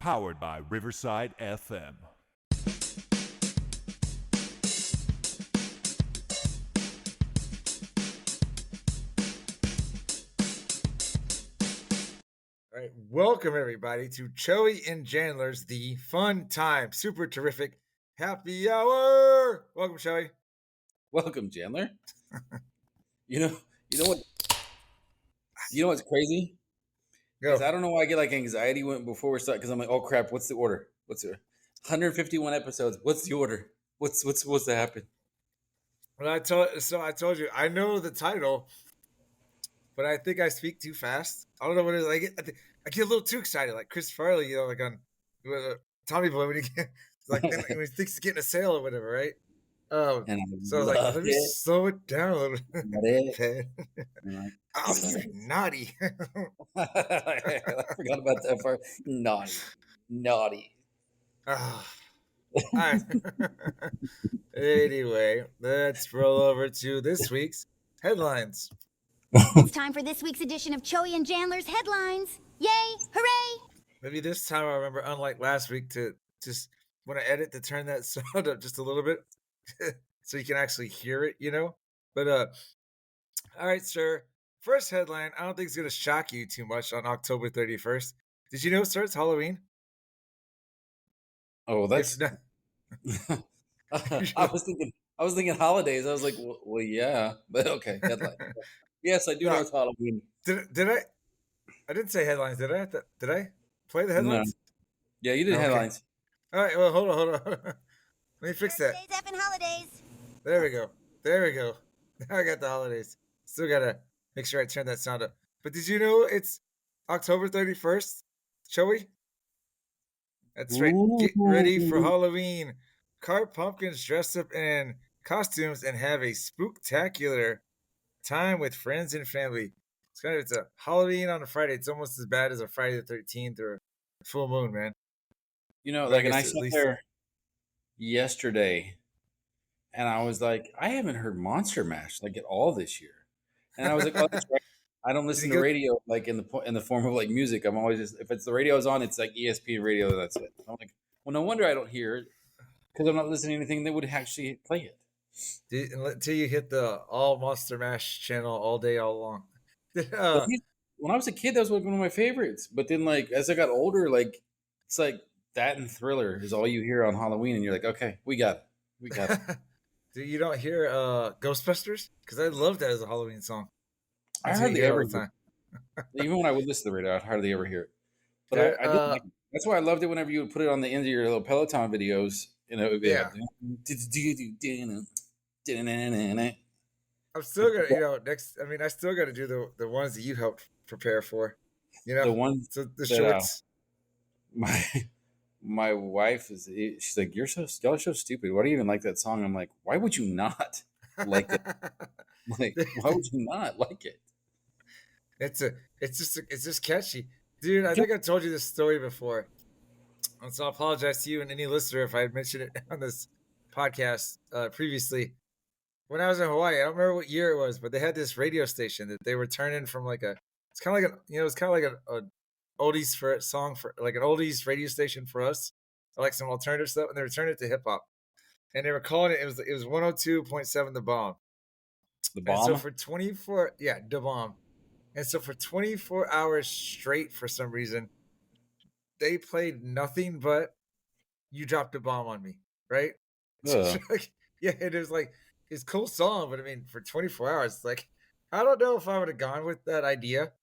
Powered by Riverside FM. All right, welcome everybody to Joey and Chandler's The Fun Time, super terrific happy hour. Welcome, Joey. Welcome, Chandler. You know what? You know what's crazy? Go. Is I don't know why I get like anxiety before we start because I'm like, oh crap, what's the order? What's the 151 episodes? What's the order? What's supposed to happen? Well, I told you I know the title, but I think I speak too fast. I don't know what it is. I get a little too excited, like Chris Farley, like on Tommy Boy when when he thinks he's getting a sale or whatever, right? And I So I was like, love let me it. slow it down a little Got bit. it. Oh, you're naughty. I forgot about that part. Naughty. All right. Anyway, let's roll over to this week's headlines. It's time for this week's edition of Joey and Chandler's Headlines. Yay! Hooray! Maybe this time I remember, unlike last week, to just when I edit to turn that sound up just a little bit so you can actually hear it, But all right, sir. First headline, I don't think it's gonna shock you too much on October 31st. Did you know, sir, it's Halloween? Oh, that's. If not, I was thinking holidays. I was like, well yeah, but okay. Headline. Yes, I do know no, it's Halloween. did I? I didn't say headlines. Did I? Did I play the No. headlines? Yeah, you did Okay. headlines. All right. Well, hold on. Let me fix that. Birthdays, effing holidays. There we go. Now I got the holidays. Still gotta make sure I turn that sound up. But did you know it's October 31st, Joey? That's right. Get ready for Ooh. Halloween. Carve pumpkins, dress up in costumes, and have a spooktacular time with friends and family. It's a Halloween on a Friday. It's almost as bad as a Friday the 13th or a full moon, man. But And I sat there yesterday and I was like, I haven't heard Monster Mash like at all this year. And I was like, oh, that's right. I don't listen to radio like in the form of like music. I'm always just if it's the radio's on, it's like ESPN radio. That's it. I'm like, well, no wonder I don't hear it because I'm not listening to anything that would actually play it. Until you hit the all Monster Mash channel all day, all long. When I was a kid, that was like one of my favorites. But then, like as I got older, like it's like that and Thriller is all you hear on Halloween, and you're like, okay, we got it. You don't hear Ghostbusters? Because I love that as a Halloween song. I hardly ever hear it. Even when I would listen to the radio, I'd hardly ever hear it. But I did like it. That's why I loved it whenever you would put it on the end of your little Peloton videos. I'm still gonna, I still gotta do the ones that you helped prepare for. The ones the shorts. My wife she's like, y'all are so stupid. Why do you even like that song? I'm like, why would you not like it? Like, why would you not like it? It's just catchy, dude. I think I told you this story before, and so I apologize to you and any listener if I had mentioned it on this podcast previously. When I was in Hawaii, I don't remember what year it was, but they had this radio station that they were turning from it's kind of like a oldies for a song for like an oldies radio station for us, like some alternative stuff, and they were turning it to hip hop, and they were calling it was 102.7 The Bomb. The Bomb. And so for 24, The Bomb, and so for 24 hours straight, for some reason, they played nothing but "You Dropped a Bomb on Me," right? Yeah, it was like it's a cool song, but I mean, for 24 hours, like I don't know if I would have gone with that idea.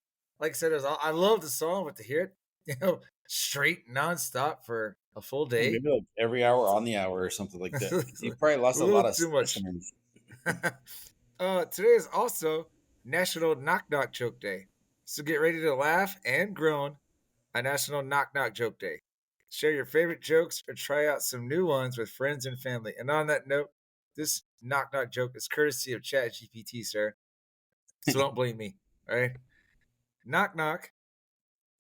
Like I said, I love the song, but to hear it, straight nonstop for a full day, maybe like every hour on the hour or something like that. You probably lost a lot of too much. Today is also National Knock Knock Joke Day, so get ready to laugh and groan on National Knock Knock Joke Day. Share your favorite jokes or try out some new ones with friends and family. And on that note, this knock knock joke is courtesy of ChatGPT, sir. So don't blame me. All right. Knock knock.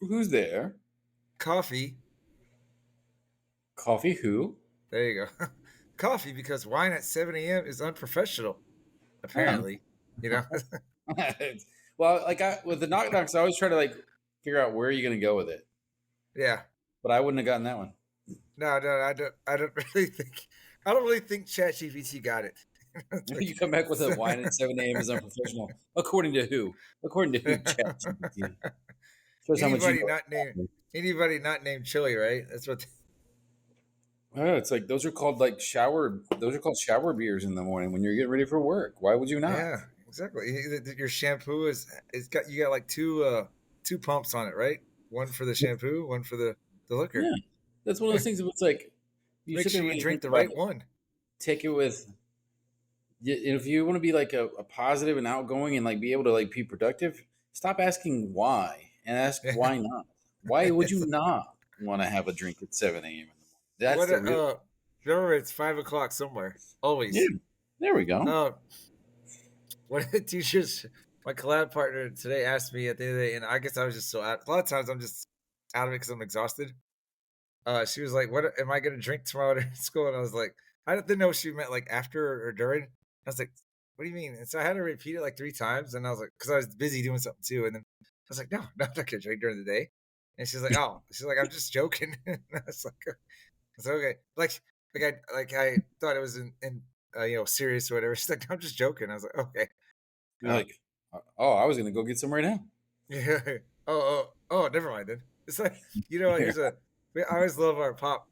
Who's there? Coffee. Coffee who? There you go. Coffee, because wine at 7 a.m. is unprofessional. Apparently, Well, with the knock knocks, I always try to like figure out where you're gonna go with it. Yeah. but I wouldn't have gotten that one. No, I don't. I don't really think. I don't really think ChatGPT got it. You come back with a wine at 7 a.m. is unprofessional. According to who? According to who? ChatGPT. Shows how much you know. Anybody not named Chili, right? That's what. It's like those are called like shower. Those are called shower beers in the morning when you're getting ready for work. Why would you not? Yeah, exactly. Your shampoo it's got you got like two pumps on it, right? One for the shampoo, one for the liquor. Yeah, that's one of those things. It's like you Make sure you really drink think the about right it. one. Take it with. If you want to be like a positive and outgoing and like be able to like be productive, stop asking why and ask why not. Why would you not want to have a drink at 7 a.m. in the morning? That's the real. Remember, it's 5 o'clock somewhere. Always. Yeah, there we go. One of the teachers, my collab partner today, asked me at the end of the day, and I guess I was just so out. A lot of times I'm just out of it because I'm exhausted. She was like, "What am I going to drink tomorrow at school?" And I was like, I didn't know if she meant like after or during. I was like, "What do you mean?" And so I had to repeat it like 3 times, and I was like, because I was busy doing something too. And then I was like, "No, I'm not going to drink during the day." And she's like, "Oh," she's like, "I'm just joking." And I was okay. I thought it was in serious or whatever. She's like, "I'm just joking." I was like, "Okay." You're like, oh, I was gonna go get some right now. Yeah. Oh, never mind then. It's like, I always love our pop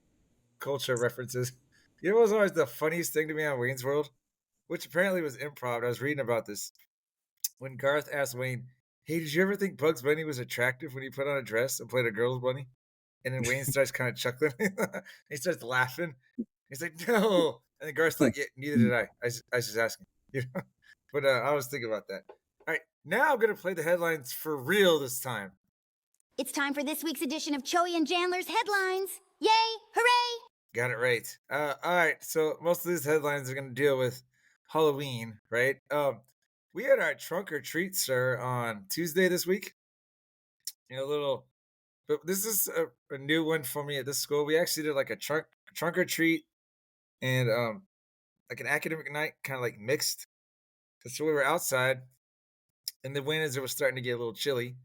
culture references. You know what was always the funniest thing to me on Wayne's World? Which apparently was improv. I was reading about this. When Garth asked Wayne, "Hey, did you ever think Bugs Bunny was attractive when he put on a dress and played a girl's bunny?" And then Wayne starts kind of chuckling. He starts laughing. He's like, "No." And then Garth's like, "Yeah, neither did I. I was just asking." But I was thinking about that. All right, now I'm going to play the headlines for real this time. It's time for this week's edition of Choey and Chandler's Headlines. Yay! Hooray! Got it right. All right, so most of these headlines are going to deal with Halloween, right? We had our trunk or treat, sir, on Tuesday this week. But this is a new one for me at this school. We actually did like a trunk or treat and like an academic night, kind of like mixed. So we were outside, and the wind as it was starting to get a little chilly.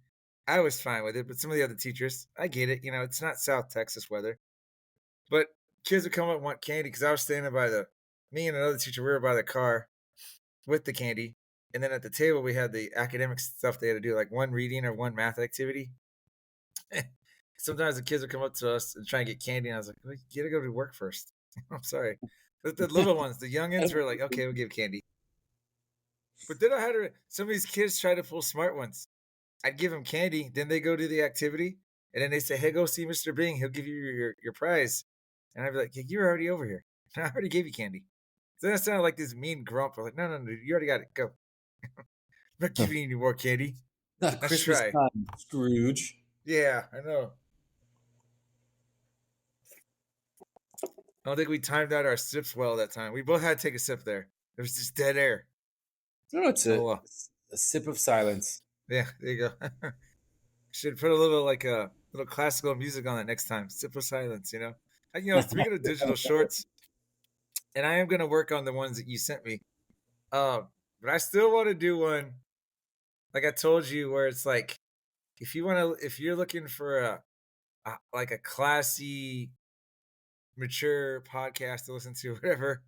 I was fine with it, but some of the other teachers, I get it. It's not South Texas weather. But kids would come up and want candy because I was standing by me and another teacher, we were by the car with the candy. And then at the table, we had the academic stuff they had to do, like one reading or one math activity. Sometimes the kids would come up to us and try and get candy. And I was like, well, you gotta go to work first. I'm sorry. But the little ones, the youngins were like, okay, we'll give candy. But then some of these kids try to pull smart ones. I'd give them candy, then they go do the activity, and then they say, "Hey, go see Mr. Bing. He'll give you your prize." And I'd be like, "You're already over here. I already gave you candy." So then I sounded like this mean grump. I was like, "No, you already got it. Go. I'm not giving you any more candy." Not Christmas time, Scrooge. Yeah, I know. I don't think we timed out our sips well that time. We both had to take a sip there. There was just dead air. No, it's a sip of silence. Yeah, there you go. Should put a little little classical music on it next time. Sip of silence, Speaking of digital shorts, and I am gonna work on the ones that you sent me. But I still want to do one, like I told you, where it's like if you're looking for a classy, mature podcast to listen to, whatever,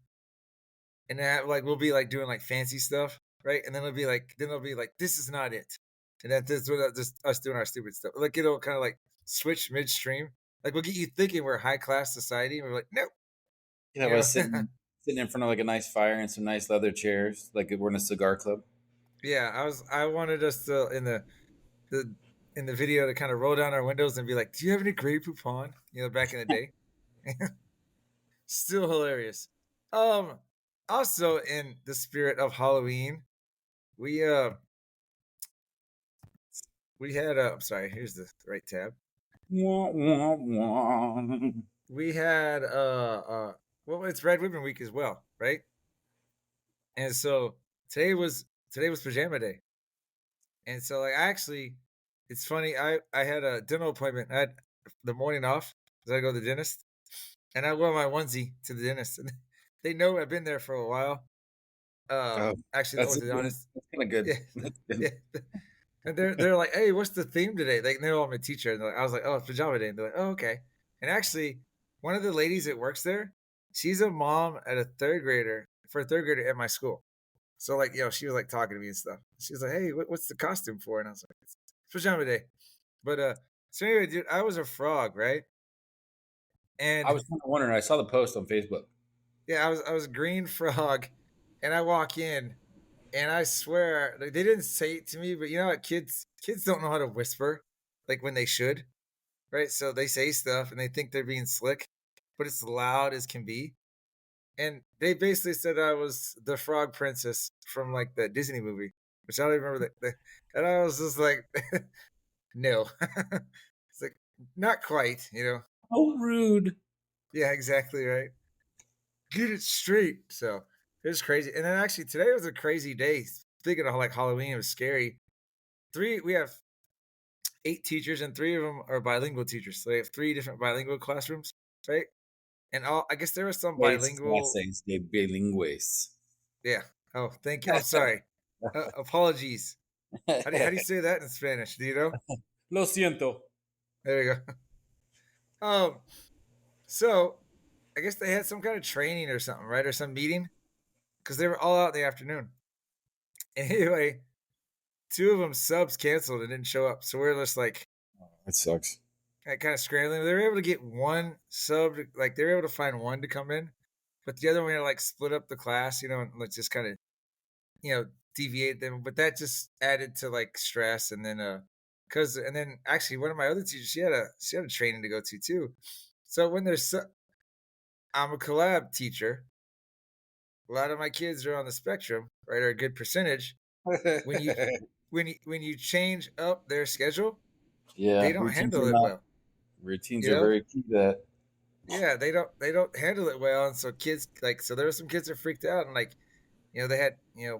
and that we'll be doing fancy stuff, right? And then it'll be like this is not it. And that's just us doing our stupid stuff. It'll kind of switch midstream. We'll get you thinking we're high class society, and we're like, no. Us sitting in front of a nice fire and some nice leather chairs, like we're in a cigar club. Yeah, I wanted us to in the video to kind of roll down our windows and be like, "Do you have any Grey Poupon?" Back in the day. Still hilarious. Also in the spirit of Halloween, we had I'm sorry, here's the right tab. We had well, it's Red Ribbon Week as well, right? And so today was pajama day. And so it's funny, I had a dental appointment. I had the morning off because I go to the dentist. And I wore my onesie to the dentist. And they know I've been there for a while. Actually, that's honest. That's kind of good. Yeah. And they're like, "Hey, what's the theme today?" They know I'm a teacher. And I was like, "Oh, it's pajama day." And they're like, "Oh, okay." And actually, one of the ladies that works there, she's a mom at a third grader at my school. So like, she was like talking to me and stuff. She was like, "Hey, what's the costume for?" And I was like, "It's pajama day." But so anyway, dude, I was a frog, right? And I was kind of wondering. I saw the post on Facebook. yeah, I was a green frog, and I walk in, and I swear like, they didn't say it to me, but you know what, kids don't know how to whisper like when they should, right? So they say stuff and they think they're being slick, but it's loud as can be. And they basically said I was the frog princess from like the Disney movie, which I don't even remember and I was just like, no, it's like not quite, Oh, rude. Yeah, exactly right. Get it straight. So it was crazy. And then actually today was a crazy day. Thinking of like Halloween, it was scary. We have 8 teachers, and 3 of them are bilingual teachers. So they have 3 different bilingual classrooms, right? And I guess there was some bilingual. De bilingües. Yeah. Oh, thank you. I'm sorry. Apologies. How do you say that in Spanish? Do you know? Lo siento. There you go. So I guess they had some kind of training or something, right? Or some meeting, because they were all out in the afternoon. Anyway, 2 of them subs canceled and didn't show up. So we're just like, That sucks. kind of scrambling. They were able to get one sub, like they were able to find one to come in, but the other one had to like split up the class, and let's just kind of, deviate them. But that just added to like stress. And then, and then actually one of my other teachers, she had a training to go to too. So when I'm a collab teacher. A lot of my kids are on the spectrum, right? Or a good percentage. When you when you change up their schedule, Yeah, they don't handle it well. Routines are very key to that. Yeah, they don't handle it well, and so kids so there were some kids that freaked out, and like they had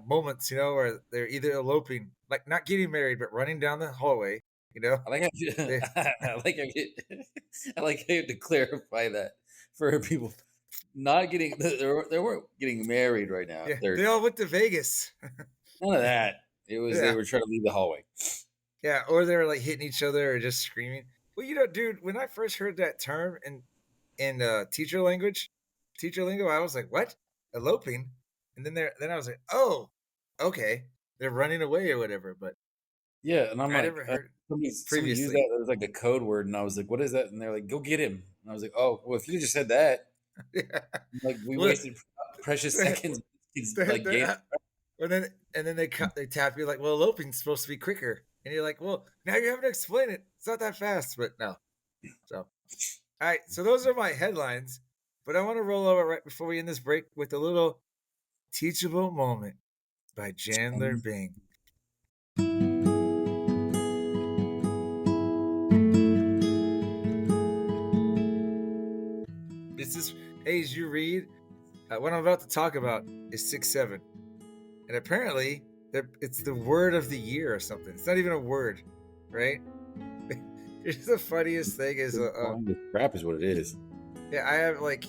moments where they're either eloping, like not getting married, but running down the hallway. I like how you, They- I like how you, I like how you have to clarify that for people not getting they weren't getting married right now. yeah, they all went to Vegas. None of that. It was they Yeah. were trying to leave the hallway. Yeah, or they were like hitting each other or just screaming. Well, dude, when I first heard that term in teacher lingo, I was like, "What? Eloping?" And then I was like, "Oh, okay, they're running away or whatever." But Yeah, and I'm I like, never heard somebody used previously. that. It was like a code word, and I was like, "What is that?" And they're like, "Go get him." And I was like, "Oh, well, if you just said that, Yeah. like we Well, wasted precious seconds." It's they're- like they're- and then they tap you like, "Well, eloping's supposed to be quicker," and you're like, "Well, now you have to explain it. It's not that fast." But no. So, all right. So those are my headlines. But I want to roll over right before we end this break with a little teachable moment by Chandler Bing. This is, hey, as you read, what I'm about to talk about is 6-7. And apparently, it's the word of the year or something. It's not even a word, right? It's the funniest thing is crap is what it is. yeah, I have like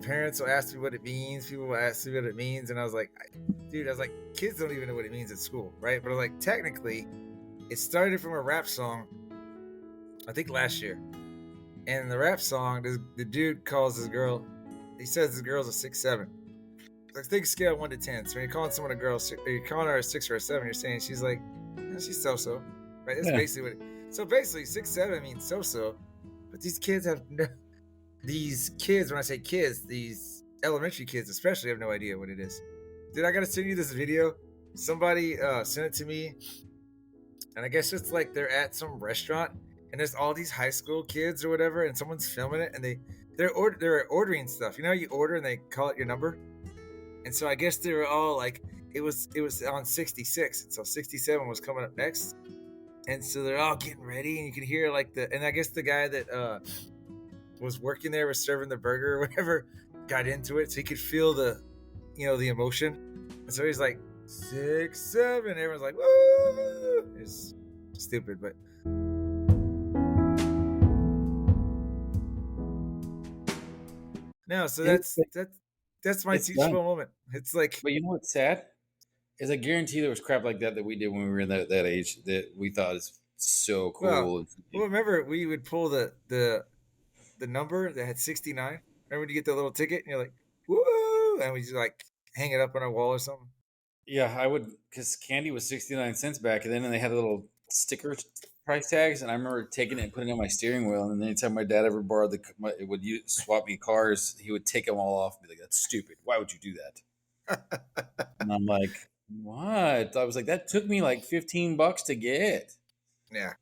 parents will ask me what it means, people will ask me what it means, and I was like, kids don't even know what it means at school, right? But like technically it started from a rap song, I think last year. And the rap song, the dude calls his girl, he says his girl's a 6-7. I think scale 1 to 10. So when you're calling someone a girl, you're calling her a 6 or a 7, you're saying she's like, she's so-so. Right? That's basically what so basically 6-7 means so-so. But these kids have these kids, when I say kids, these elementary kids especially, have no idea what it is. Dude, I gotta send you this video. Somebody sent it to me. And I guess it's like they're at some restaurant and there's all these high school kids or whatever, and someone's filming it, and they're ordering stuff. You know how you order and they call it your number? And so I guess they were all like, it was on 66, and so 67 was coming up next. And so they're all getting ready, and you can hear like and I guess the guy that was working there, was serving the burger or whatever, got into it, so he could feel the emotion. And so he's like 6-7, everyone's like, woo! It's stupid, but no. So that's my teachable moment. It's like, but you know what's sad is I guarantee there was crap like that we did when we were in that age that we thought is so Well, cool. remember we would pull the number that had 69. Remember when you get the little ticket and you're like, woo, and we just like hang it up on our wall or something. Yeah, I would, because candy was 69 cents back then, and they had little sticker price tags, and I remember taking it and putting it on my steering wheel. And anytime my dad ever borrowed swap me cars, he would take them all off and be like, "That's stupid. Why would you do that?" And I'm like, "What?" I was like, "That took me like $15 to get." Yeah.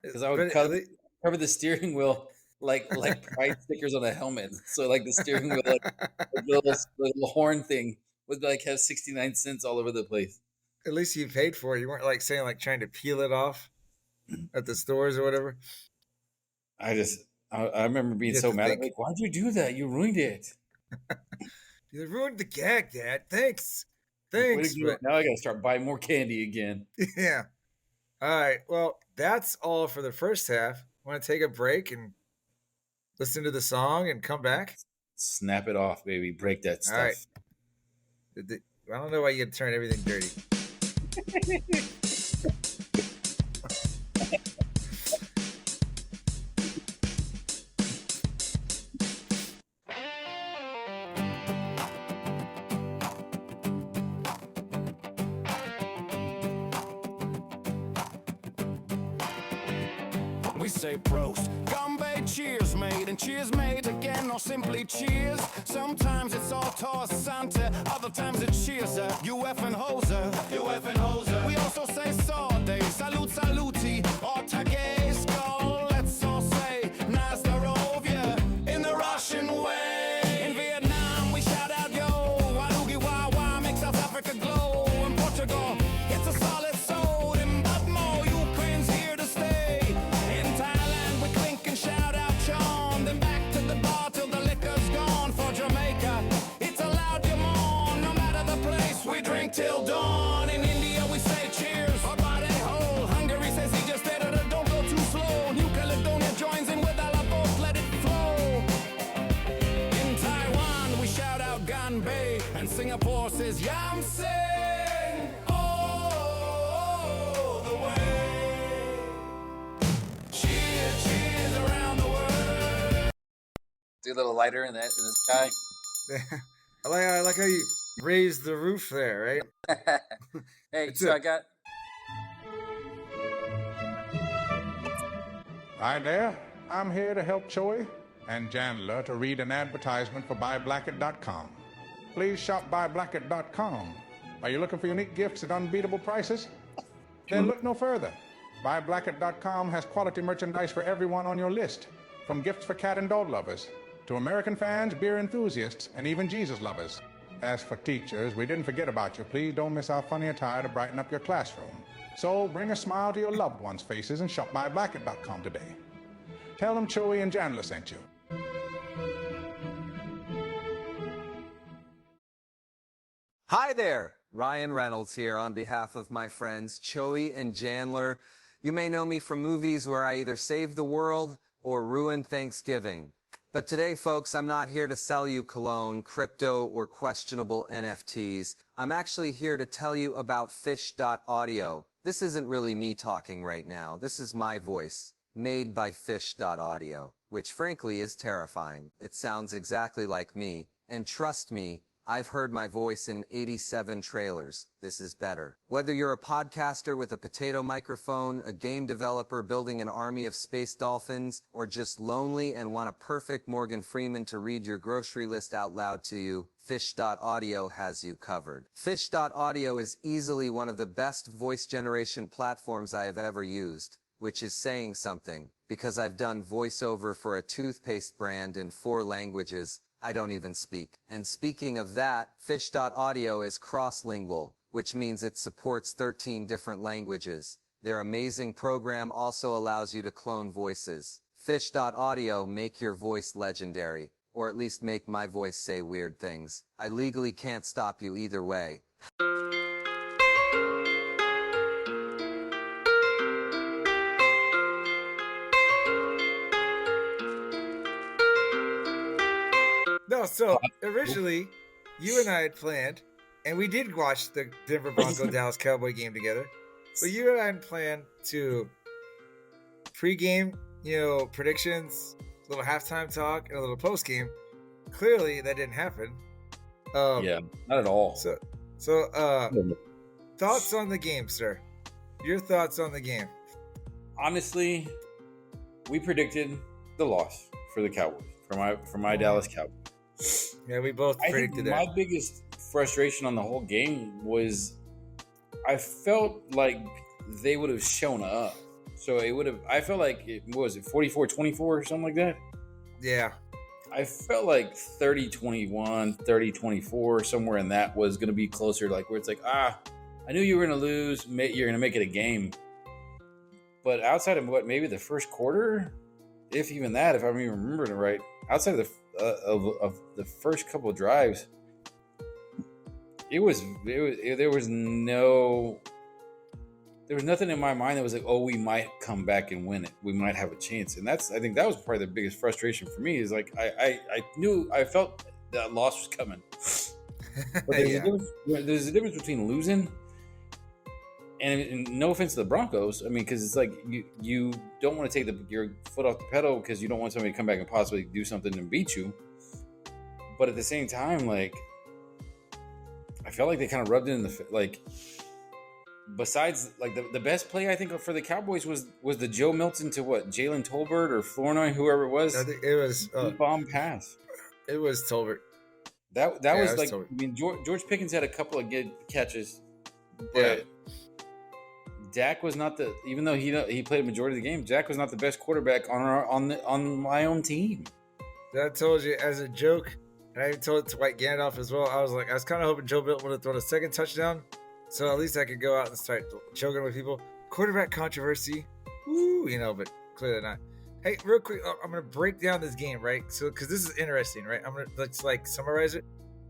Because I would But at least, cover the steering wheel like price stickers on a helmet. So like the steering wheel, like the little horn thing would like have 69 cents all over the place. at least you paid for it. You weren't like saying like trying to peel it off at the stores or whatever. I remember being You have so to mad. think. Like, why'd you do that? You ruined it. You ruined the gag, Dad. Thanks. Like, way Thanks. to go. But Now I gotta start buying more candy again. yeah. All right. Well, that's all for the first half. Want to take a break and listen to the song and come back? Snap it off, baby. Break that All right. stuff. I don't know why you turn everything dirty. We say prost, Gumby, cheers mate, and cheers mate again, or simply cheers. Sometimes it's all toss Santa, other times it's cheers you effing hoser, you effing hoser. We also say sawday, salute saluti, or tage, skull. Let's all say Nazdarovia in the Russian way. In Vietnam we shout out yo, Walugi Wawa makes South Africa glow. In Portugal it's a solid soul, in Budmo Ukraine's here to stay. In Thailand we clink and shout out John, then back to the bar till the liquor's gone. For Jamaica it's a loud yawn, no matter the place we drink till dawn. In India we say cheers, or body hole. Hungary says he just did it, don't go too slow. New Caledonia joins in with a la boat, let it flow. In Taiwan we shout out Ganbei, and Singapore says Yamse. Oh, the way. Cheers, cheers around the world. Do a little lighter in the sky. I like how you raised the roof there, right? Hey, It's so a- I got Hi there, I'm here to help Choi and Chandler to read an advertisement for BuyBlackett.com. Please shop BuyBlackett.com. Are you looking for unique gifts at unbeatable prices? Then look no further. BuyBlackett.com has quality merchandise for everyone on your list, from gifts for cat and dog lovers to American fans, beer enthusiasts, and even Jesus lovers. As for teachers, we didn't forget about you. Please don't miss our funny attire to brighten up your classroom. So bring a smile to your loved ones' faces and shop BuyBlackett.com today. Tell them Chewy and Chandler sent you. Hi there, Ryan Reynolds here on behalf of my friends Choey and Chandler. You may know me from movies where I either save the world or ruin Thanksgiving. But today, folks, I'm not here to sell you cologne, crypto, or questionable NFTs. I'm actually here to tell you about Fish.audio. This isn't really me talking right now. This is my voice, made by Fish.audio, which frankly is terrifying. It sounds exactly like me, and trust me, I've heard my voice in 87 trailers. This is better. Whether you're a podcaster with a potato microphone, a game developer building an army of space dolphins, or just lonely and want a perfect Morgan Freeman to read your grocery list out loud to you, Fish.audio has you covered. Fish.audio is easily one of the best voice generation platforms I have ever used, which is saying something, because I've done voiceover for a toothpaste brand in 4 languages I don't even speak. And speaking of that, Fish.audio is cross-lingual, which means it supports 13 different languages. Their amazing program also allows you to clone voices. Fish.audio make your voice legendary, or at least make my voice say weird things. I legally can't stop you either way. No, so originally, you and I had planned, and we did watch the Denver Bronco Dallas Cowboy game together. But you and I had planned to pre-game, predictions, a little halftime talk, and a little post-game. Clearly, that didn't happen. Yeah, not at all. So, thoughts on the game, sir? Your thoughts on the game? Honestly, we predicted the loss for the Cowboys, for my Dallas Cowboys. Yeah, we both predicted that. My biggest frustration on the whole game was I felt like they would have shown up. So I felt like what was it 44-24 or something like that? Yeah. I felt like 30-21, 30-24, somewhere in that was going to be closer, like where it's like, I knew you were going to lose. You're going to make it a game. But outside of maybe the first quarter, if even that, if I'm even remembering it right, outside of the first couple of drives, there was nothing in my mind that was like, oh, we might come back and win it. We might have a chance. And I think that was probably the biggest frustration for me is like, I felt that loss was coming. But there's a difference between losing and no offense to the Broncos. I mean, because it's like you don't want to take your foot off the pedal because you don't want somebody to come back and possibly do something and beat you. But at the same time, like, I felt like they kind of rubbed it in the like. Besides, like the best play I think for the Cowboys was the Joe Milton to Jalen Tolbert or Flournoy, whoever it was. I think it was bomb pass. It was Tolbert. That was like Tolbert. I mean George Pickens had a couple of good catches, but Dak was not even though he played a majority of the game. Dak was not the best quarterback on my own team. That told you as a joke, and I even told it to White Gandalf as well. I was kind of hoping Joe Milton would have thrown a second touchdown. So at least I could go out and start joking with people. Quarterback controversy, woo, but clearly not. Hey, real quick, I'm gonna break down this game, right? So because this is interesting, right? Let's summarize it,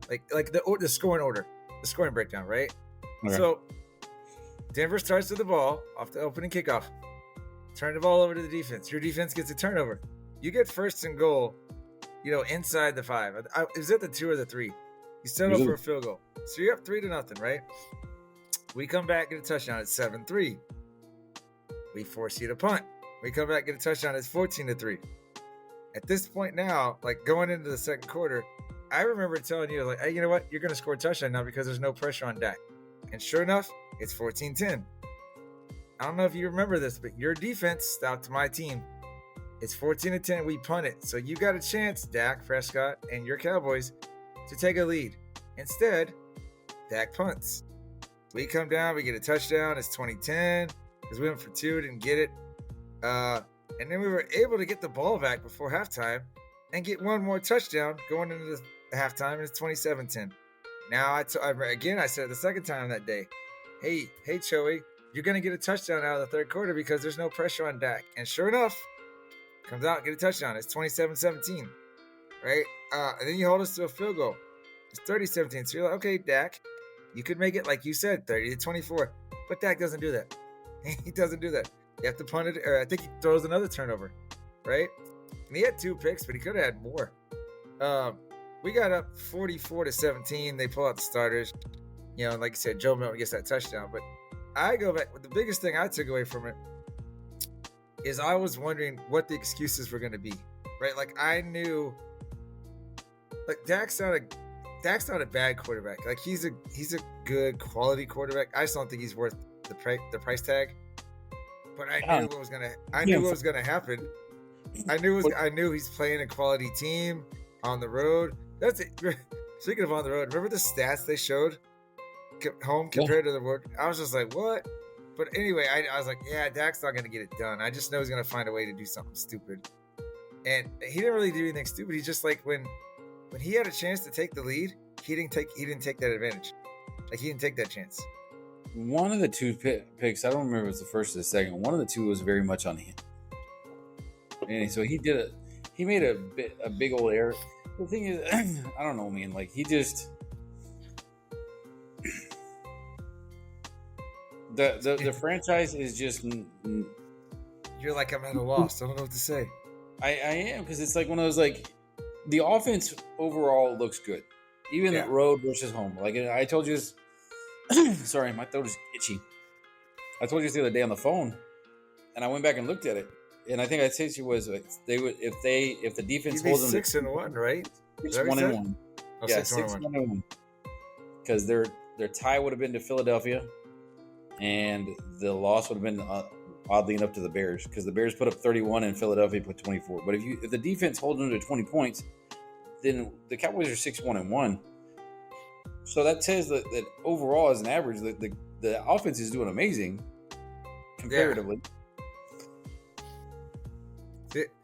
like the scoring order, the scoring breakdown, right? Okay. So Denver starts with the ball off the opening kickoff, turn the ball over to the defense. Your defense gets a turnover. You get first and goal, inside the 5. Is it the 2 or the 3? You set up for a field goal, so you're up 3-0, right? We come back, get a touchdown. It's 7-3. We force you to punt. We come back, get a touchdown. It's 14-3. At this point now, like going into the second quarter, I remember telling you, like, hey, you know what? You're going to score a touchdown now because there's no pressure on Dak. And sure enough, it's 14-10. I don't know if you remember this, but your defense stopped my team. It's 14-10. We punt it. So you got a chance, Dak Prescott and your Cowboys, to take a lead. Instead, Dak punts. We come down, we get a touchdown. It's 2010 because we went for 2, didn't get it. And then we were able to get the ball back before halftime and get one more touchdown going into the halftime, and it's 27-10. Now, I said it the second time that day, hey, Joey, you're going to get a touchdown out of the third quarter because there's no pressure on Dak. And sure enough, comes out, get a touchdown. It's 27-17, right? And then you hold us to a field goal. It's 30-17. So you're like, okay, Dak, you could make it, like you said, 30-24. But Dak doesn't do that. He doesn't do that. You have to punt it, or I think he throws another turnover, right? And he had 2 picks, but he could have had more. We got up 44-17. They pull out the starters. Like you said, Joe Milton gets that touchdown. But I go back. The biggest thing I took away from it is I was wondering what the excuses were going to be, right? Like I knew, like Dak's not a bad quarterback. Like he's a good quality quarterback. I just don't think he's worth the price tag. But I knew what was gonna happen. I knew he's playing a quality team on the road. That's it. Speaking of on the road, remember the stats they showed home compared to the road? I was just like, what? But anyway, I was like, yeah, Dak's not gonna get it done. I just know he's gonna find a way to do something stupid. And he didn't really do anything stupid. He's just like when he had a chance to take the lead, he didn't take that advantage. Like he didn't take that chance. One of the 2 picks, I don't remember if it was the first or the second. One of the 2 was very much on him, and so he made a big old error. The thing is, I don't know, man. Like he just the franchise is just. You're like, I'm at a loss. I don't know what to say. I am, because it's like one of those, like, the offense overall looks good, even the road versus home. Like I told you this. Sorry, my throat is itchy. I told you this the other day on the phone, and I went back and looked at it. and I think I said she was like they would if the defense You'd be holds them 6-1, right? Is that what 1 you and said? 1. Oh, Yeah, 6-1. 6-1, because their tie would have been to Philadelphia, and the loss would have been oddly enough to the Bears, because the Bears put up 31 and Philadelphia put 24. But if the defense holds them to 20 points, then the Cowboys are 6-1. So that says that overall, as an average, the offense is doing amazing comparatively.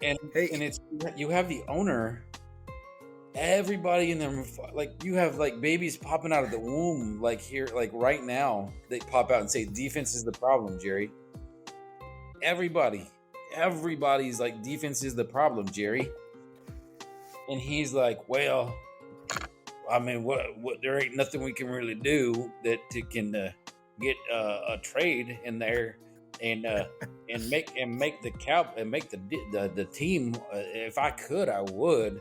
And it's you have the owner, everybody in them, like you have like babies popping out of the womb, like here, like right now, they pop out and say defense is the problem, Jerry. Everybody's like defense is the problem, Jerry. And he's like, well, I mean, what? There ain't nothing we can really do that can get a trade in there and make the team. If I could, I would.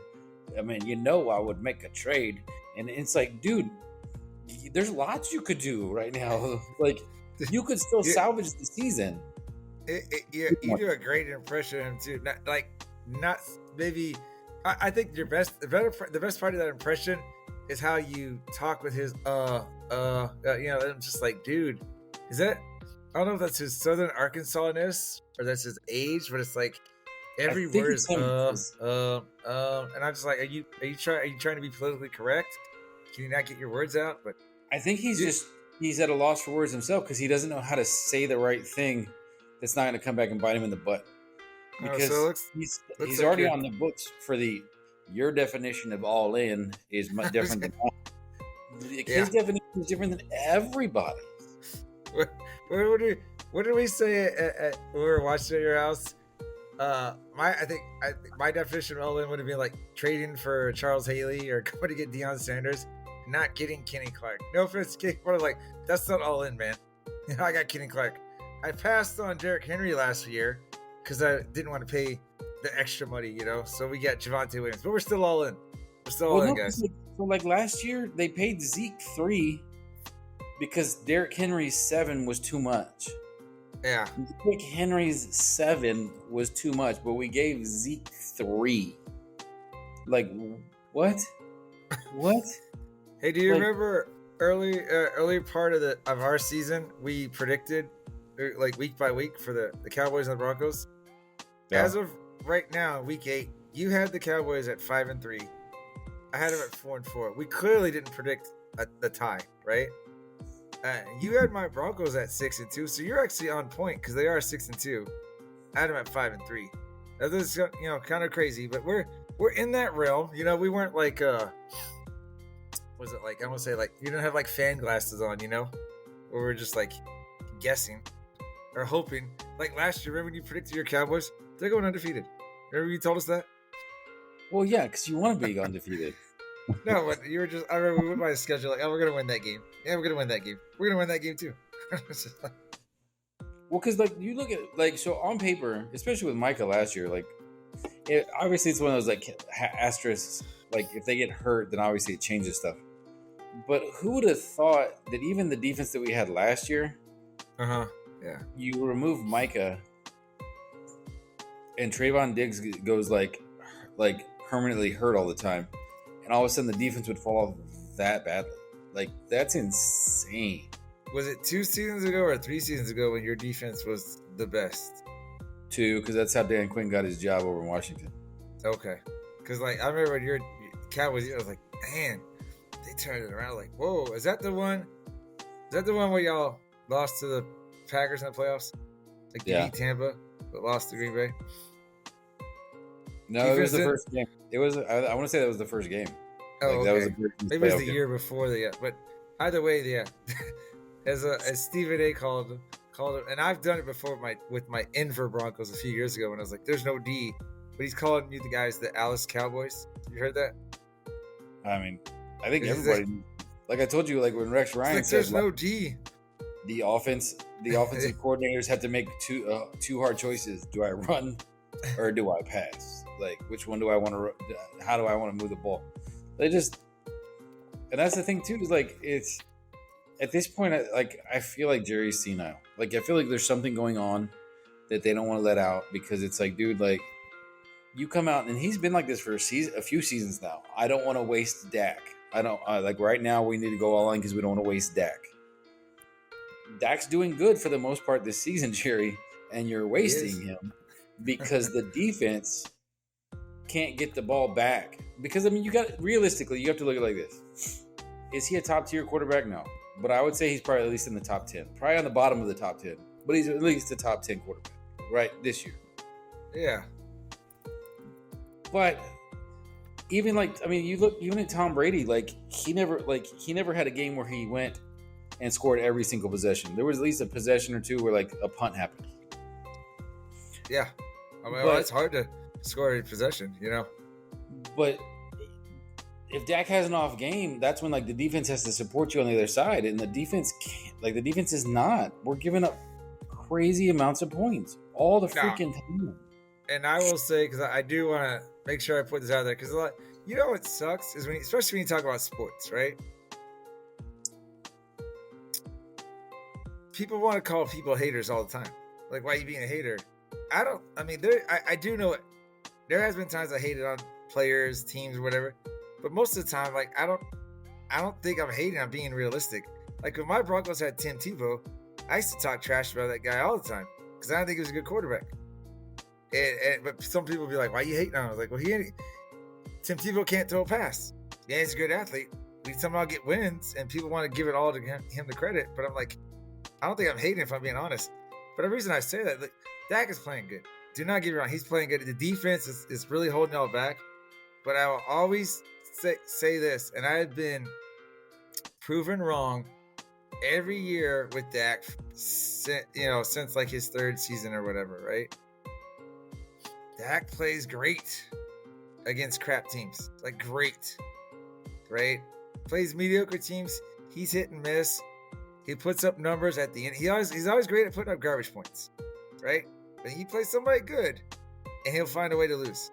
I mean, I would make a trade. And it's like, dude, there's lots you could do right now. Like, you could still salvage the season. You do a great impression of him too. Not maybe. I think the best part of that impression is how you talk with his I'm just like, dude, is that? I don't know if that's his Southern Arkansasness or that's his age, but it's like every word is and I'm just like, are you trying to be politically correct? Can you not get your words out? But I think he's at a loss for words himself, because he doesn't know how to say the right thing that's not going to come back and bite him in the butt. Because he's already on the books for your definition of all in is much different than mine. His definition is different than everybody's. What did we say when we were watching at your house? I think my definition of all in would have been like trading for Charles Haley or going to get Deion Sanders, not getting Kenny Clark. No offense to Kenny Clark, like that's not all in, man. I got Kenny Clark. I passed on Derrick Henry last year because I didn't want to pay the extra money, so we got Javonte Williams, but we're still all in. We're still all in, guys. So like last year, they paid Zeke 3 because Derrick Henry's 7 was too much. Yeah. Derrick Henry's 7 was too much, but we gave Zeke 3. Like, what? What? Hey, do you remember early part of our season, we predicted like week by week for the Cowboys and the Broncos? Yeah. As of right now, week 8, you had the Cowboys at 5-3. I had them at 4-4. We clearly didn't predict the tie, right? You had my Broncos at 6-2, so you're actually on point because they are 6-2. I had them at 5-3. That is, kind of crazy, but we're in that realm. We weren't like was it like, I want to say like you don't have like fan glasses on, where we're just like guessing or hoping. Like last year, remember when you predicted your Cowboys? They're going undefeated. Remember you told us that? Well, yeah, because you want to be undefeated. No, but you were just, I remember we went by the schedule like, oh, we're going to win that game. Yeah, we're going to win that game. We're going to win that game too. Well, because like you look at like, so on paper, especially with Micah last year, like obviously it's one of those like asterisks. Like if they get hurt, then obviously it changes stuff. But who would have thought that even the defense that we had last year, yeah, you remove Micah and Trayvon Diggs goes like permanently hurt all the time, and all of a sudden the defense would fall off that badly. Like that's insane. Was it 2 seasons ago or 3 seasons ago when your defense was the best? 2, because that's how Dan Quinn got his job over in Washington. Okay, because like I remember when your Cowboys, I was like, man, they turned it around. Like, whoa, is that the one? Is that the one where y'all lost to the Packers in the playoffs? Like you beat Tampa, but lost to Green Bay. No, it was the first game. It was. I want to say that was the first game. Oh, like, okay. That was maybe it was the year before the. But either way, yeah. as Stephen A. called it, and I've done it before with my Denver Broncos a few years ago when I was like, "There's no D," but he's calling you the guys the Alice Cowboys. You heard that? I mean, I think everybody. Like I told you, like when Rex Ryan like, said, "There's no D." The offensive coordinators have to make two hard choices: do I run or do I pass? Like, which one do I want to? How do I want to move the ball? They just, and that's the thing too. Is like it's at this point, I feel like Jerry's senile. Like I feel like there's something going on that they don't want to let out because it's like, dude, like you come out and he's been like this for a few seasons now. I don't want to waste Dak. I don't like right now. We need to go all in because we don't want to waste Dak. Dak's doing good for the most part this season, Jerry, and you're wasting him because the defense can't get the ball back. Because I mean, you have to look at it like this: is he a top tier quarterback? No, but I would say he's probably at least in the top 10, probably on the bottom of the top 10, but he's at least the top 10 quarterback, right, this year. Yeah. But even like, I mean, you look even at Tom Brady, like he never had a game where he went and scored every single possession. There was at least a possession or two where like a punt happened. Yeah. I mean, it's hard to score every possession, you know. But if Dak has an off game, that's when like the defense has to support you on the other side, and the defense can't. Like the defense is not. We're giving up crazy amounts of points all the freaking time. And I will say, because I do want to make sure I put this out there, because you know what sucks is especially when you talk about sports, right? People want to call people haters all the time. Like, why are you being a hater? I do know it. There has been times I hated on players, teams, or whatever. But most of the time, like, I don't think I'm hating. I'm being realistic. Like, when my Broncos had Tim Tebow, I used to talk trash about that guy all the time because I don't think he was a good quarterback. But some people be like, why are you hating on him? I was like, well, Tim Tebow can't throw a pass. Yeah, he's a good athlete. We somehow get wins, and people want to give it all to him the credit. But I'm like, I don't think I'm hating if I'm being honest. But the reason I say that, like, Dak is playing good. Do not get me wrong. He's playing good. The defense is really holding y'all back. But I will always say this, and I have been proven wrong every year with Dak, since like his third season or whatever, right? Dak plays great against crap teams, like great, right? Plays mediocre teams. He's hit and miss. He puts up numbers at the end. He's always great at putting up garbage points, right? But he plays somebody good, and he'll find a way to lose.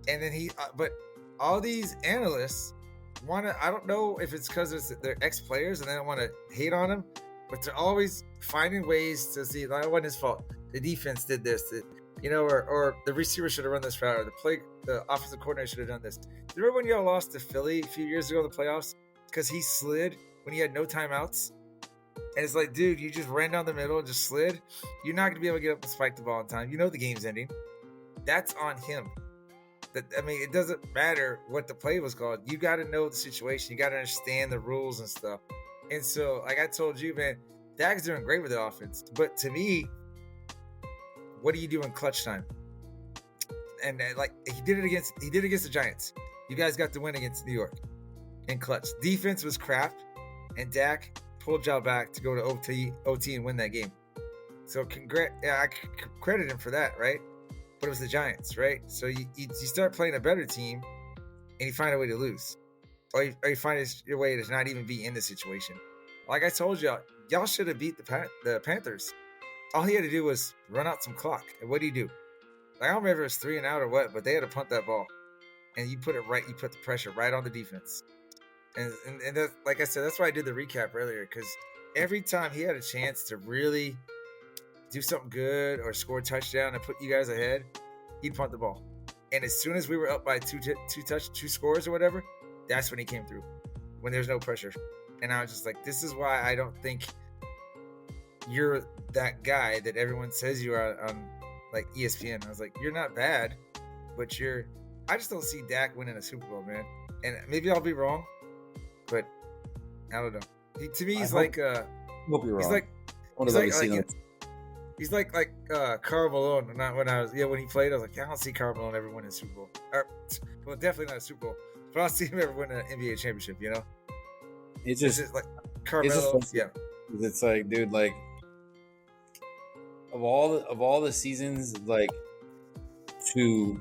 And then but all these analysts want to. I don't know if it's because they're ex-players and they don't want to hate on him, but they're always finding ways to see that it wasn't his fault. The defense did this. Or the receiver should have run this route, or the offensive coordinator should have done this. Remember when y'all lost to Philly a few years ago in the playoffs because he slid when he had no timeouts? And it's like, dude, you just ran down the middle and just slid. You're not going to be able to get up and spike the ball in time. You know the game's ending. That's on him. It doesn't matter what the play was called. You got to know the situation. You got to understand the rules and stuff. And so, like I told you, man, Dak's doing great with the offense. But to me, what do you do in clutch time? And like he did against the Giants. You guys got the win against New York in clutch. Defense was crap, and Dak pulled y'all back to go to OT and win that game. So I credit him for that, right? But it was the Giants, right? So you start playing a better team, and you find a way to lose, or you find your way to not even be in the situation. Like I told y'all should have beat the Panthers. All he had to do was run out some clock. And what do you do? Like, I don't remember if it was 3 and out or what, but they had to punt that ball. And you put the pressure right on the defense. And that, like I said, that's why I did the recap earlier, because every time he had a chance to really do something good or score a touchdown and put you guys ahead, he'd punt the ball. And as soon as we were up by two scores or whatever, that's when he came through, when there's no pressure. And I was just like, this is why I don't think you're that guy that everyone says you are on like ESPN. I was like, you're not bad, but I just don't see Dak winning a Super Bowl, man. And maybe I'll be wrong, but I don't know. To me, he's like hope you're wrong. He's like Karl Malone. Not when when he played, I was like, I don't see Karl Malone ever win a Super Bowl. Well, definitely not a Super Bowl, but I'll see him ever win an NBA championship. You know, it's just like Carmelo. It's like, dude, like of all the seasons, like to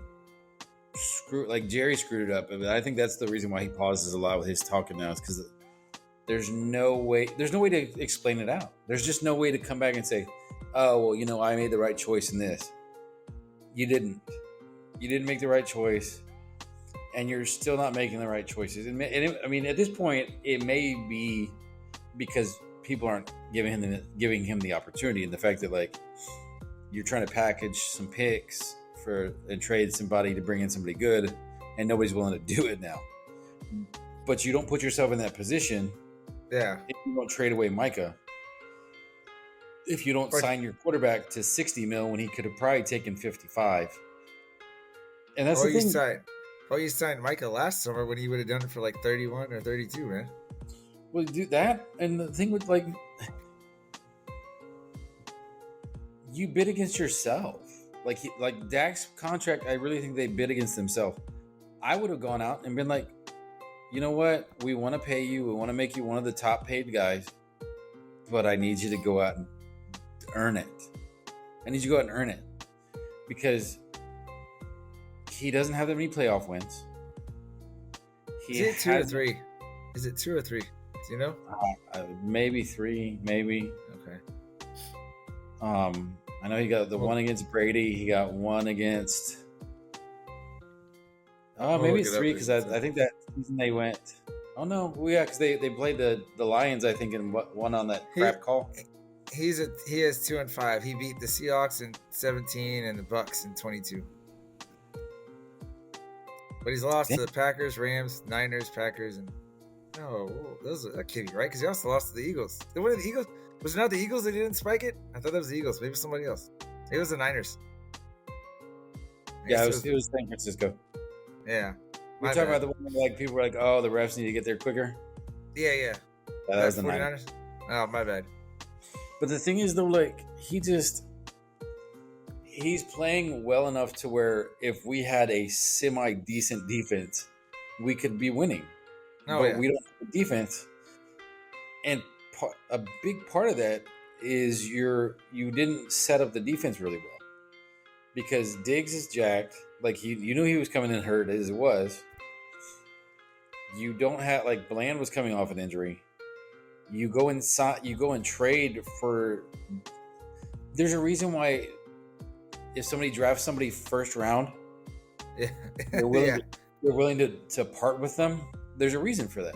Jerry screwed it up. I mean, I think that's the reason why he pauses a lot with his talking now, is because there's no way to explain it out. There's just no way to come back and say, oh, well, I made the right choice in this. You didn't make the right choice, and you're still not making the right choices. And at this point, it may be because people aren't giving him the opportunity, and the fact that, like, you're trying to package some picks and trade somebody to bring in somebody good, and nobody's willing to do it now. But you don't put yourself in that position. Yeah. If you don't trade away Micah, if you don't sign your quarterback to $60 million when he could have probably taken 55. And that's the thing. You signed Micah last summer when he would have done it for like 31 or 32, man. Well, do that. And the thing with, like, you bid against yourself. Like Dak's contract, I really think they bid against themselves. I would have gone out and been like, you know what? We want to pay you. We want to make you one of the top paid guys. But I need you to go out and earn it. I need you to go out and earn it. Because he doesn't have that many playoff wins. Is it 2 or 3? Is it 2 or 3? Do you know? Maybe 3, maybe. Okay. I know he got the one against Brady. He got one against. Maybe it's 3 because I think that season they went. Oh no, well, yeah, because they played the Lions. I think in one on that crap call. He has 2-5. He beat the Seahawks in 17 and the Bucks in 22. But he's lost to the Packers, Rams, Niners, Packers, and those are Kitty, right? Because he also lost to the Eagles. What the Eagles? Was it not the Eagles that didn't spike it? I thought that was the Eagles. Maybe somebody else. It was the Niners. Yeah, it was San Francisco. Yeah. We're talking about the one where, like, people were like, "Oh, the refs need to get there quicker." Yeah. That was the Niners. Oh, my bad. But the thing is, though, like, he's playing well enough to where if we had a semi-decent defense, we could be winning. We don't have a defense. And a big part of that is you didn't set up the defense really well. Because Diggs is jacked. Like, you knew he was coming in hurt as it was. You don't have, like, Bland was coming off an injury. You go and trade for. There's a reason why if somebody drafts somebody first round, they're willing to part with them. There's a reason for that.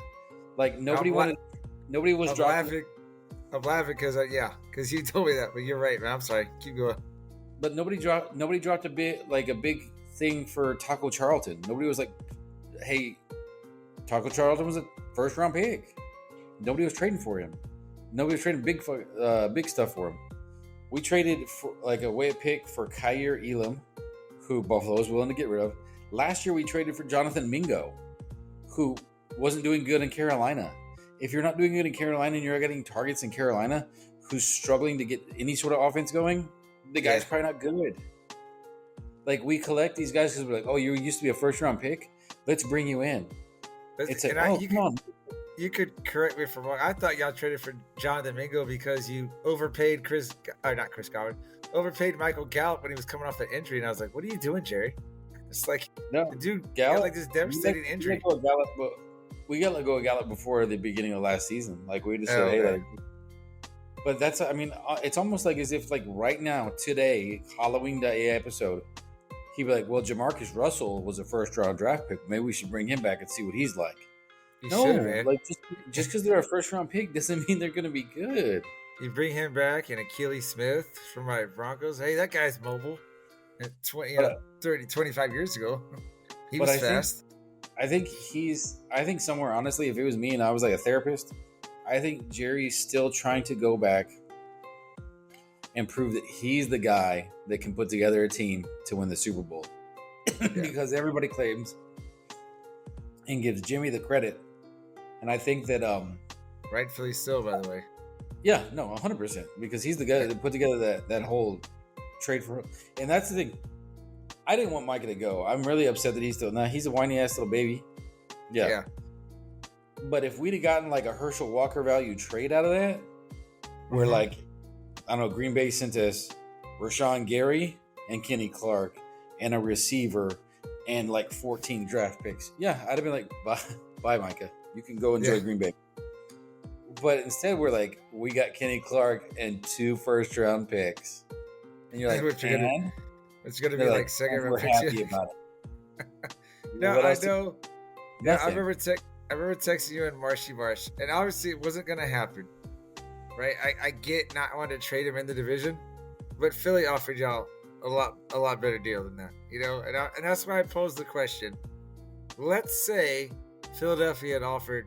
Like nobody was dropping. I'm laughing because you told me that, but you're right, man. I'm sorry. Keep going. But nobody dropped a big thing for Taco Charlton. Nobody was like, hey, Taco Charlton was a first round pick. Nobody was trading for him. Nobody was trading big stuff for him. We traded for like a way pick for Kyer Elam, who Buffalo was willing to get rid of. Last year we traded for Jonathan Mingo, who wasn't doing good in Carolina. If you're not doing good in Carolina and you're getting targets in Carolina, who's struggling to get any sort of offense going, the guy's probably not good. Like, we collect these guys because we're like, oh, you used to be a first-round pick? Let's bring you in. It's like, come on. You could correct me if I'm wrong. I thought y'all traded for Jonathan Mingo because you overpaid overpaid Michael Gallup when he was coming off the injury. And I was like, what are you doing, Jerry? It's like, no, the dude Gallup, got like this devastating injury. We got to let go of Gallup before the beginning of last season. Like, we just said, hey, like, but that's, I mean, it's almost like as if, like, right now, today, Halloween Day episode, he'd be like, well, Jamarcus Russell was a first-round draft pick. Maybe we should bring him back and see what he's like. Like, just because they're a first-round pick doesn't mean they're going to be good. You bring him back and Achilles Smith from my Broncos. Hey, that guy's mobile. 25 years ago, he was fast. I think somewhere, honestly, if it was me and I was like a therapist, I think Jerry's still trying to go back and prove that he's the guy that can put together a team to win the Super Bowl. Because everybody claims and gives Jimmy the credit. And I think that rightfully so, by the way. Yeah, no, 100%. Because he's the guy that put together that whole trade for him. And that's the thing. I didn't want Micah to go. I'm really upset that he's still he's a whiny ass little baby. Yeah. But if we'd have gotten like a Herschel Walker value trade out of that, where like, I don't know, Green Bay sent us Rashawn Gary and Kenny Clark and a receiver and like 14 draft picks. Yeah, I'd have been like, bye Micah. You can go enjoy Green Bay. But instead we're like, we got Kenny Clark and 2 first-round picks. And you're like, it's going to be like second round picks. We're happy about it. No, I know. Yeah, I remember texting you and Marsh, and obviously it wasn't going to happen, right? I get not wanting to trade him in the division, but Philly offered y'all a lot better deal than that, you know. And that's why I posed the question. Let's say Philadelphia had offered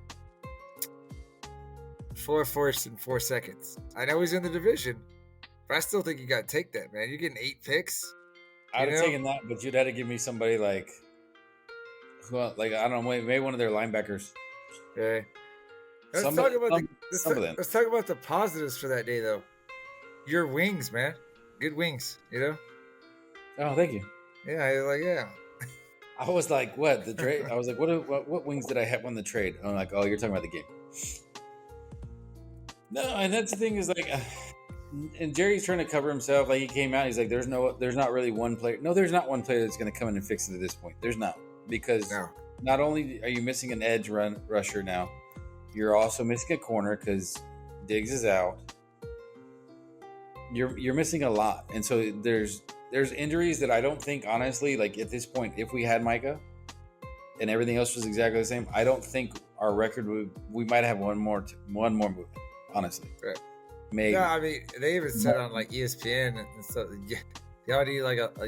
4 firsts and 4 seconds. I know he's in the division, but I still think you got to take that, man. You're getting 8 picks. I'd have taken that, but you'd have to give me somebody like I don't know, maybe one of their linebackers. Okay. Let's Some talk of about them. Let's talk about the positives for that day, though. Your wings, man. Good wings, you know? Oh, thank you. Yeah, yeah. I was like, what, the trade? I was like, what wings did I have on the trade? I'm like, oh, you're talking about the game. No, and that's the thing is like, and Jerry's trying to cover himself. Like he came out, he's like, there's not really one player. No, there's not one player that's going to come in and fix it at this point. There's not, because not only are you missing an edge rusher now, you're also missing a corner because Diggs is out. You're missing a lot, and so there's injuries that I don't think, honestly, like at this point, if we had Micah and everything else was exactly the same, I don't think our record we might have one more movement, honestly. Right. Maybe. No, I mean they even said on like ESPN and stuff. Y'all need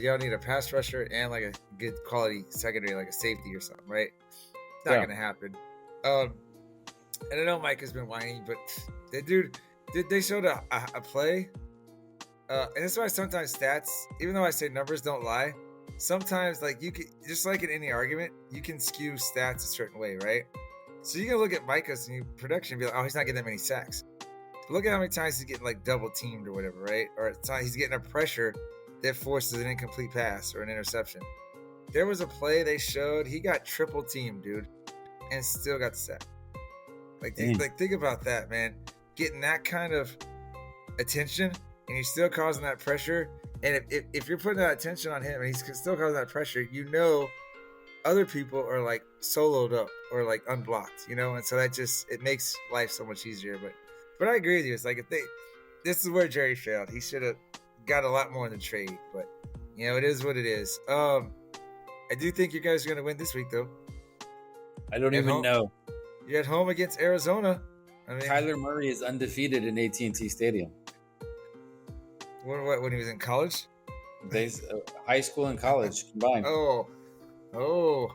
y'all need a pass rusher and like a good quality secondary, like a safety or something, right? It's not gonna happen. And I know Mike has been whining, but they showed a play. And that's why sometimes stats, even though I say numbers don't lie, sometimes like you can, just like in any argument, you can skew stats a certain way, right? So you can look at Micah's new production and be like, oh, he's not getting that many sacks. Look at how many times he's getting like double teamed or whatever, right? Or he's getting a pressure that forces an incomplete pass or an interception. There was a play they showed, he got triple teamed, dude, and still got the sack. Like think about that, man. Getting that kind of attention and you're still causing that pressure. And if you're putting that attention on him and he's still causing that pressure, you know other people are like soloed up or like unblocked, you know? And so that it makes life so much easier. But I agree with you. It's like this is where Jerry failed. He should have got a lot more in the trade. But, you know, it is what it is. I do think you guys are going to win this week, though. I don't even know. You're at home against Arizona. I mean, Kyler Murray is undefeated in AT&T Stadium. When he was in college? High school and college combined. Oh.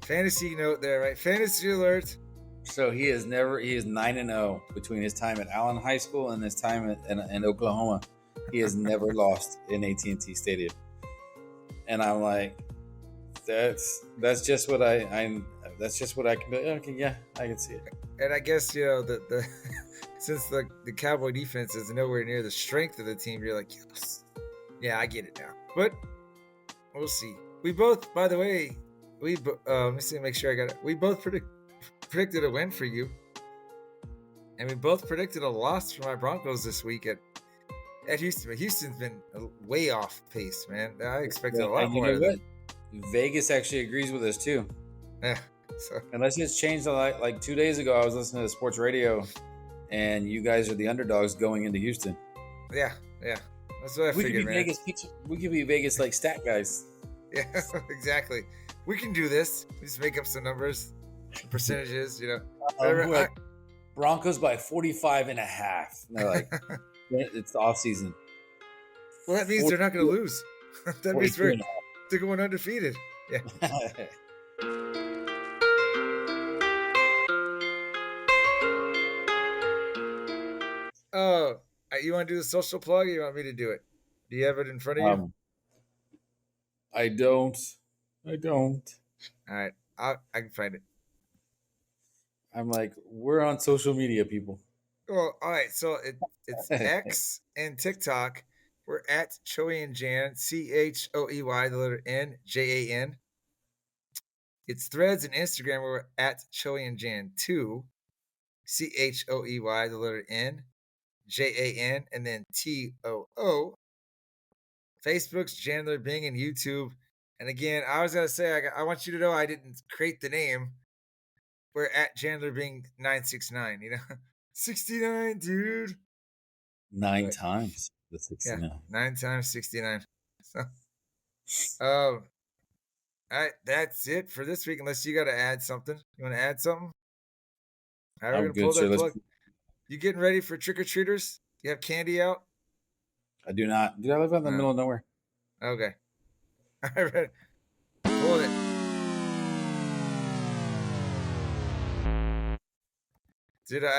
Fantasy note there, right? Fantasy alert. So he is 9-0 between his time at Allen High School and his time in Oklahoma. He has never lost in AT&T Stadium. And I'm like, that's just what that's just what I can do. Okay, yeah, I can see it. And I guess, you know, the since the Cowboy defense is nowhere near the strength of the team, you're like, yes. Yeah, I get it now. But we'll see. We both, by the way, let me see, make sure I got it. We both predicted a win for you. And we both predicted a loss for my Broncos this week at Houston. But Houston's been way off pace, man. I expected a lot more of that. Vegas actually agrees with us too. Yeah. So. Unless it's changed like 2 days ago, I was listening to sports radio, and you guys are the underdogs going into Houston. Yeah. That's what I figured, man. We could be Vegas like stat guys. Yeah, exactly. We can do this. We just make up some numbers, some percentages, you know. Broncos by 45.5. And they're like, it's the off season. Well, that means they're not going to lose. That means they're going undefeated. Yeah. Oh, you want to do the social plug or you want me to do it? Do you have it in front of you? I don't. All right. I can find it. I'm like, we're on social media, people. Well, all right. So it's X and TikTok. We're at Choey and Jan, CHOEY, the letter N, JAN. It's Threads and Instagram. We're at Choey and Jan 2, CHOEY, the letter N, JAN, and then TOO. Facebook's Chandler Bing and YouTube. And again, I was going to say, I want you to know I didn't create the name. We're at Chandler Bing 969, you know? 69, dude. 9 times the 69. Yeah, 9 times 69. So, all right, that's it for this week. Unless you got to add something. You want to add something? How are we going to pull that plug? You getting ready for trick-or-treaters? You have candy out? I do not. Dude, I live out in the middle of nowhere. Okay. I read. Pulled it. Dude,